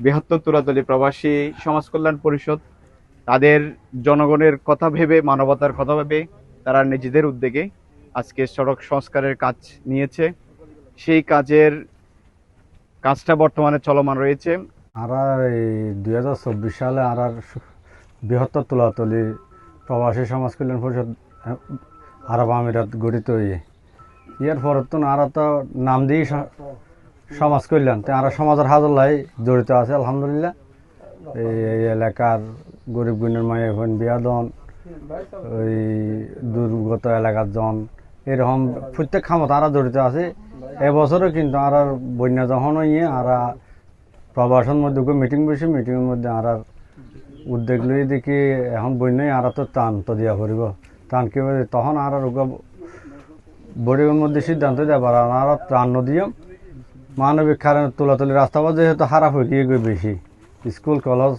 বৃহত্তর তুলাতলী প্রবাসী সমাজ কল্যাণ পরিষদ তাদের জনগণের কথা ভেবে, মানবতার কথা ভেবে তারা নিজেদের উদ্যোগে আজকে সড়ক সংস্কারের কাজ নিয়েছে। সেই কাজটা বর্তমানে চলমান রয়েছে। আমরা এই 2024 সালে আর বৃহত্তর তুলাতলী প্রবাসী সমাজ কল্যাণ পরিষদ আরব আমিরাত গঠিত হয়ে ইয়ার পর তো আর তো নাম দিই সমাজ কল্যাণ, তো আর সমাজের হাজল্লাই জড়িত আছে আলহামদুলিল্লাহ। এই এলাকার গরিব গুণের মায়ের বোন বিয়াদন, ওই দুর্গত এলাকার জন, এরকম প্রত্যেক খামত আর জড়িত আছে। এবছরও কিন্তু আর বন্যা যখন ইয়ে আর প্রবাসন মধ্যে মিটিং বসে, মিটিংয়ের মধ্যে আর উদ্যোগ লই দেখি এখন বন্যায় আর তো টান তো দিয়া পড়ব, টান কি তখন আর বড়ির মধ্যে সিদ্ধান্ত দেবার আর ত্রাণ দিয়ে মানবিক কারণে তুলাতলি রাস্তাঘাট যেহেতু খারাপ হয়ে গিয়ে বেশি, স্কুল কলেজ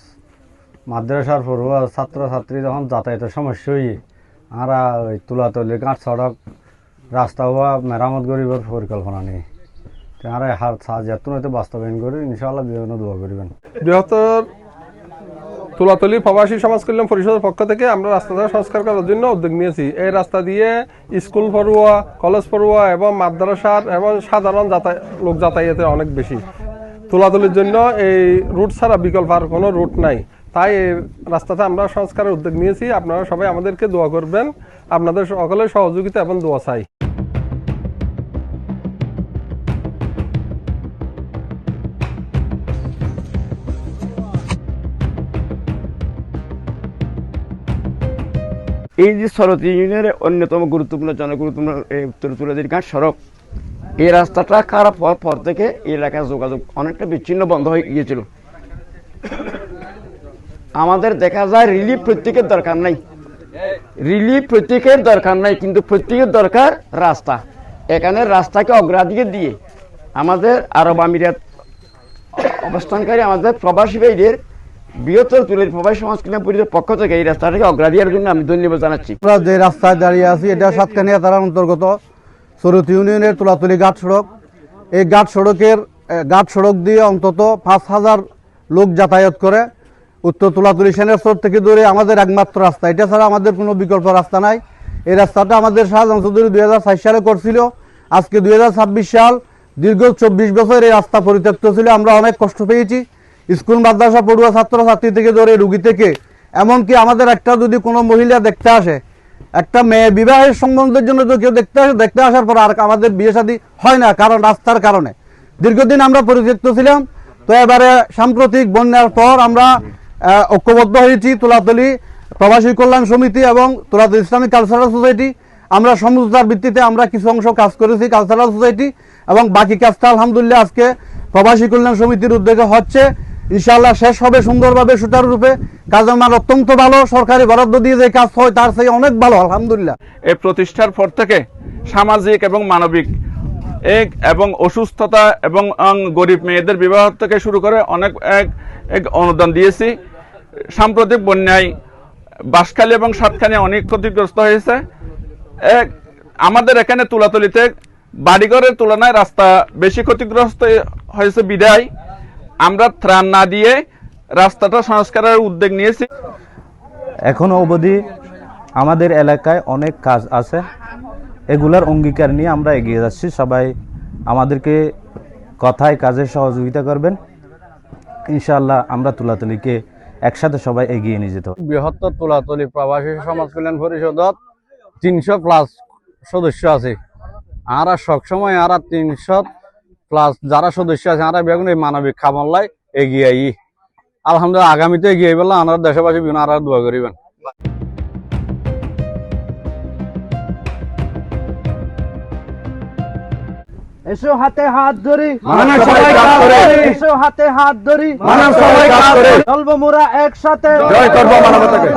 মাদ্রাসার পড়ুয়া ছাত্রছাত্রী যখন যাতায়াতের সমস্যা হয়ে আর ওই তুলাতলি ঘাট সড়ক রাস্তা হওয়া মেরামত গরিবের পরিকল্পনা নেই। আর হার যেহেতু হয়তো বাস্তবায়ন করি ইনশাআল্লাহ বিভিন্ন দোয়া করবেন। বৃহত্তর তুলাতলী প্রবাসী সমাজ কল্যাণ পরিষদের পক্ষ থেকে আমরা রাস্তাটা সংস্কার করার জন্য উদ্যোগ নিয়েছি। এই রাস্তা দিয়ে স্কুল পড়ুয়া, কলেজ পড়ুয়া এবং মাদ্রাসার এবং সাধারণ লোক যাতায়াতের অনেক বেশি। তুলাতলির জন্য এই রুট ছাড়া বিকল্প আর কোনো রুট নাই, তাই এই রাস্তাটা আমরা সংস্কারের উদ্যোগ নিয়েছি। আপনারা সবাই আমাদেরকে দোয়া করবেন, আপনাদের সকলের সহযোগিতা এবং দোয়া চাই। এই যে সরতি ইউনিয়নের অন্যতম গুরুত্বপূর্ণ জনগুরুত্বপূর্ণ উত্তর তুলাতলী ঘাট সড়ক, এই রাস্তাটা খারাপ হওয়ার পর থেকে এই এলাকার যোগাযোগ অনেকটা বিচ্ছিন্ন বন্ধ হয়ে গিয়েছিল। আমাদের দেখা যায় রিলিফ প্রত্যেকের দরকার নাই, কিন্তু প্রত্যেকের দরকার রাস্তা। এখানে রাস্তাকে অগ্রাধিকার দিয়ে আমাদের আরব আমিরাত অবস্থানকারী আমাদের প্রবাসী ভাইদের বৃহত্তর তুলাতলী প্রবাসী সমাজ কল্যাণ পরিষদের পক্ষ থেকে এই রাস্তাটাকে অগ্রাধিকারের জন্য আমি ধন্যবাদ জানাচ্ছি। আমরা যে রাস্তায় দাঁড়িয়ে আছি এটা সাতকানিয়া থানার অন্তর্গত সরতি ইউনিয়নের তুলাতলী ঘাট সড়ক। এই ঘাট সড়ক দিয়ে অন্তত 5000 লোক যাতায়াত করে। উত্তর তুলাতলী সেনের চর থেকে ধরে আমাদের একমাত্র রাস্তা, এটা ছাড়া আমাদের কোনো বিকল্প রাস্তা নাই। এই রাস্তাটা আমাদের শাহজাহান চৌধুরী 2004 সালে করছিল। আজকে 2026 সাল, দীর্ঘ 24 বছর এই রাস্তা পরিত্যক্ত ছিল। আমরা অনেক কষ্ট পেয়েছি, স্কুল মাদ্রাসা পড়ুয়া ছাত্রছাত্রী থেকে ধরে রুগী থেকে, এমনকি আমাদের একটা যদি কোনো মহিলা দেখতে আসে, একটা মেয়ে বিবাহের সম্বন্ধের জন্য তো কেউ দেখতে আসার পর আর আমাদের বিয়ে শাদী হয় না, কারণ রাস্তার কারণে। দীর্ঘদিন আমরা পরিত্যক্ত ছিলাম। তো এবারে সাম্প্রতিক বন্যার পর আমরা ঐক্যবদ্ধ হয়েছি তুলাতলী প্রবাসী কল্যাণ সমিতি এবং তুলাতলী ইসলামিক কালচারাল সোসাইটি। আমরা সমঝোতার ভিত্তিতে আমরা কিছু অংশ কাজ করেছি কালচারাল সোসাইটি, এবং বাকি কাজটা আলহামদুলিল্লাহ আজকে প্রবাসী কল্যাণ সমিতির উদ্যোগে হচ্ছে। ইনশাআল্লাহ শেষ হবে সুন্দরভাবে, সুচারুরূপে। কাজের মান অত্যন্ত ভালো, সরকারি বরাদ্দ দিয়ে যে কাজ হয় তার চেয়ে অনেক ভালো আলহামদুলিল্লাহ। এই প্রতিষ্ঠার পর থেকে সামাজিক এবং মানবিক এবং অসুস্থতা এবং গরিব মেয়েদের বিবাহ থেকে শুরু করে অনেক অনুদান দিয়েছি। সাম্প্রতিক বন্যায় বাঁশখালী এবং সাতখানি অনেক ক্ষতিগ্রস্ত হয়েছে। আমাদের এখানে তুলাতলীতে বাড়িঘরের তুলনায় রাস্তা বেশি ক্ষতিগ্রস্ত হয়েছে বিদায় আমরা ত্রাণ না দিয়ে রাস্তাটা সংস্কারের উদ্যোগ নিয়েছি। এখনো অবধি আমাদের এলাকায় অনেক কাজ আছে, এগুলার অঙ্গীকার নিয়ে আমরা এগিয়ে যাচ্ছি। সবাই আমাদেরকে কথায় কাজে সহযোগিতা করবেন। ইনশাআল্লাহ আমরা তুলাতলীকে একসাথে সবাই এগিয়ে নিয়ে যেতে হবে। বৃহত্তর তুলাতলী প্রবাসী সমাজ কল্যাণ পরিষদত 300+ সদস্য আছে। আর সবসময় আর 300+ যারা সদস্য আছে আর বেগুন এই মানবিক খামল্লায় এগিয়ে আই আলহামদুলিল্লাহ। আগামীতে এগিয়ে বললাম আমরা দেশবাসী বিভিন্ন আর দোয়া করিবেন। এসো হাতে হাত ধরি, এসো হাতে হাত ধরি, চলবো মোরা একসাথে, জয় করবো মানবতাকে।